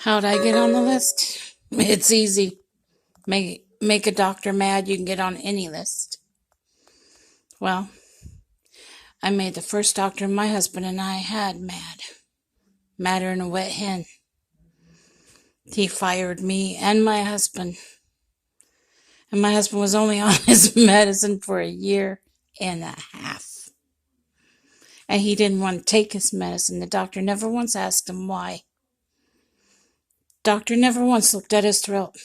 How'd I get on the list? It's easy. Make a doctor mad, you can get on any list. Well, I made the first doctor my husband and I had mad. Madder than a wet hen. He fired me and my husband. And my husband was only on his medicine for a year and a half. And he didn't want to take his medicine. The doctor never once asked him why. Doctor never once looked at his throat.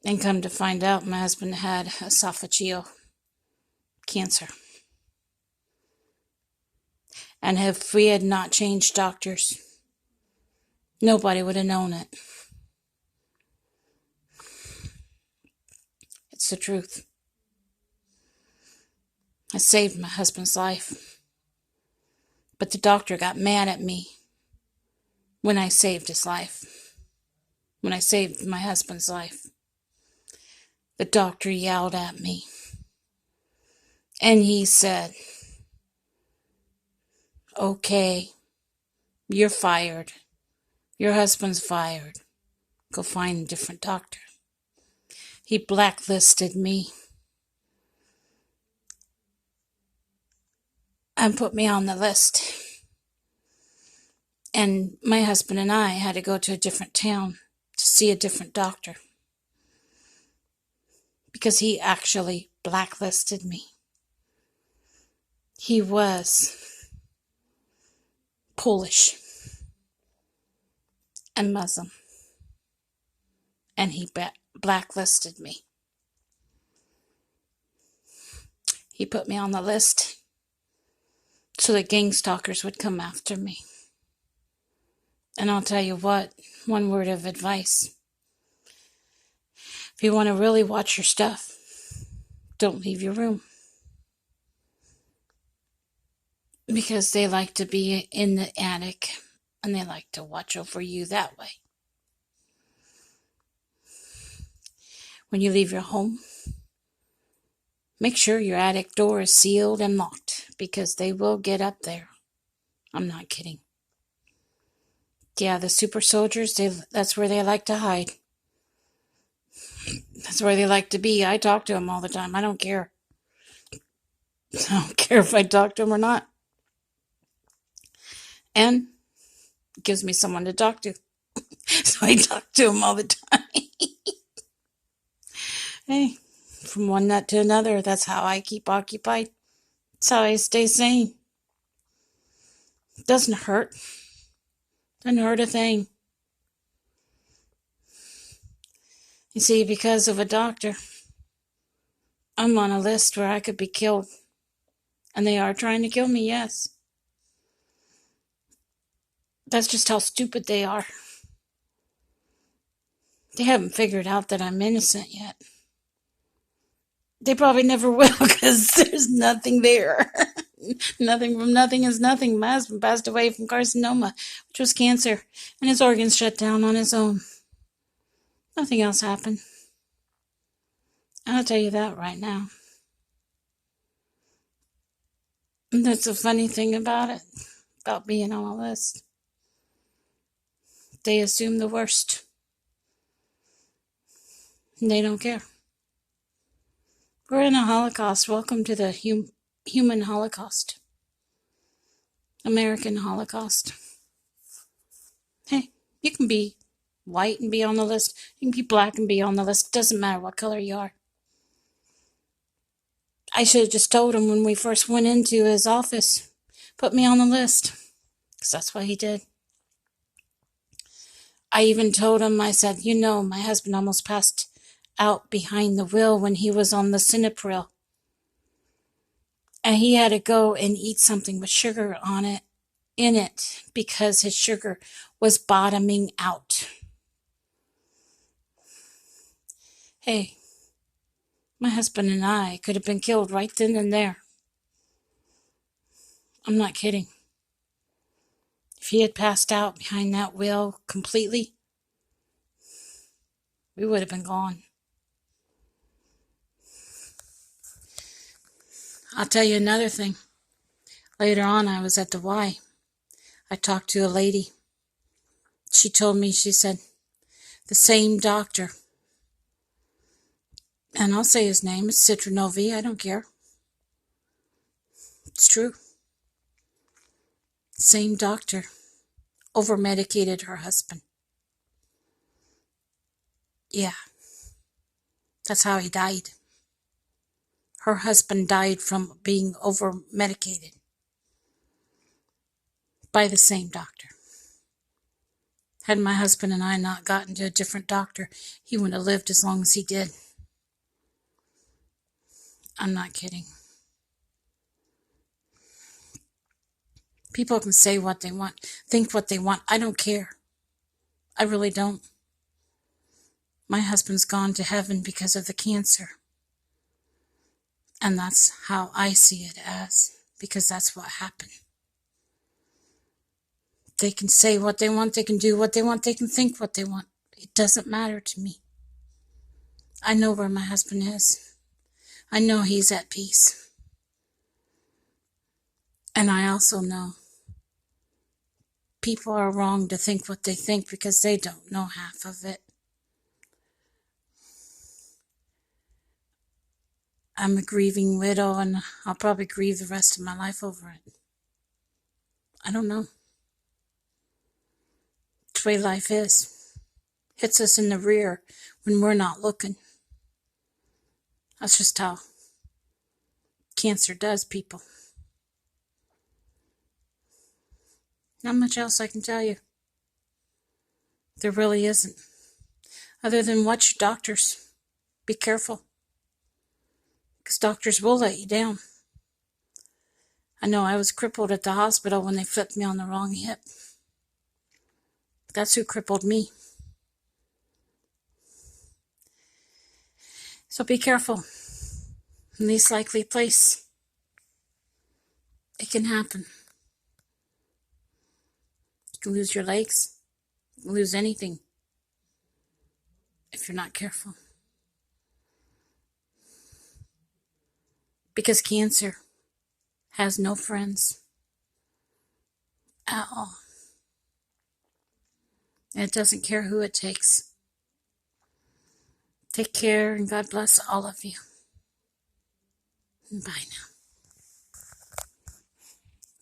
And come to find out, my husband had esophageal cancer. And if we had not changed doctors, nobody would have known it. It's the truth. I saved my husband's life. But the doctor got mad at me when I saved his life. When I saved my husband's life. The doctor yelled at me. And he said, "Okay, you're fired. Your husband's fired. Go find a different doctor." He blacklisted me and put me on the list. And my husband and I had to go to a different town to see a different doctor because he actually blacklisted me. He was Polish and Muslim, and he blacklisted me. He put me on the list so that gang stalkers would come after me. And I'll tell you what, one word of advice. If you want to really watch your stuff, don't leave your room. Because they like to be in the attic and they like to watch over you that way. When you leave your home, make sure your attic door is sealed and locked because they will get up there. I'm not kidding. Yeah, the super soldiers, that's where they like to hide. That's where they like to be. I talk to them all the time. I don't care. I don't care if I talk to them or not. And it gives me someone to talk to. So I talk to them all the time. Hey, from one nut to another, that's how I keep occupied. That's how I stay sane. It doesn't hurt. Doesn't hurt a thing. You see, because of a doctor, I'm on a list where I could be killed. And they are trying to kill me, yes. That's just how stupid they are. They haven't figured out that I'm innocent yet. They probably never will because there's nothing there. Nothing from nothing is nothing. My husband passed away from carcinoma, which was cancer, and his organs shut down on his own. Nothing else happened. I'll tell you that right now. And that's the funny thing about it, about being on a list. They assume the worst. And they don't care. We're in a Holocaust. Welcome to the human Holocaust. American Holocaust. Hey, you can be white and be on the list. You can be black and be on the list. It doesn't matter what color you are. I should have just told him when we first went into his office, put me on the list, because that's what he did. I even told him, I said, my husband almost passed out behind the wheel when he was on the Cinepril. And he had to go and eat something with sugar in it, because his sugar was bottoming out. Hey, my husband and I could have been killed right then and there. I'm not kidding. If he had passed out behind that wheel completely, we would have been gone. I'll tell you another thing. Later on, I was at the Y. I talked to a lady. She told me, she said, the same doctor, and I'll say his name, it's Citrinovi, I don't care. It's true. Same doctor over-medicated her husband. Yeah, that's how he died. Her husband died from being over-medicated by the same doctor. Had my husband and I not gotten to a different doctor, he wouldn't have lived as long as he did. I'm not kidding. People can say what they want, think what they want. I don't care. I really don't. My husband's gone to heaven because of the cancer. And that's how I see it as, because that's what happened. They can say what they want, they can do what they want, they can think what they want. It doesn't matter to me. I know where my husband is. I know he's at peace. And I also know people are wrong to think what they think because they don't know half of it. I'm a grieving widow, and I'll probably grieve the rest of my life over it. I don't know. It's the way life is. Hits us in the rear when we're not looking. That's just how cancer does people. Not much else I can tell you. There really isn't. Other than watch your doctors. Be careful. Because doctors will let you down. I know I was crippled at the hospital when they flipped me on the wrong hip. That's who crippled me. So be careful. In least likely place. It can happen. You can lose your legs. You can lose anything if you're not careful. Because cancer has no friends at all. And it doesn't care who it takes. Take care, and God bless all of you. Bye now.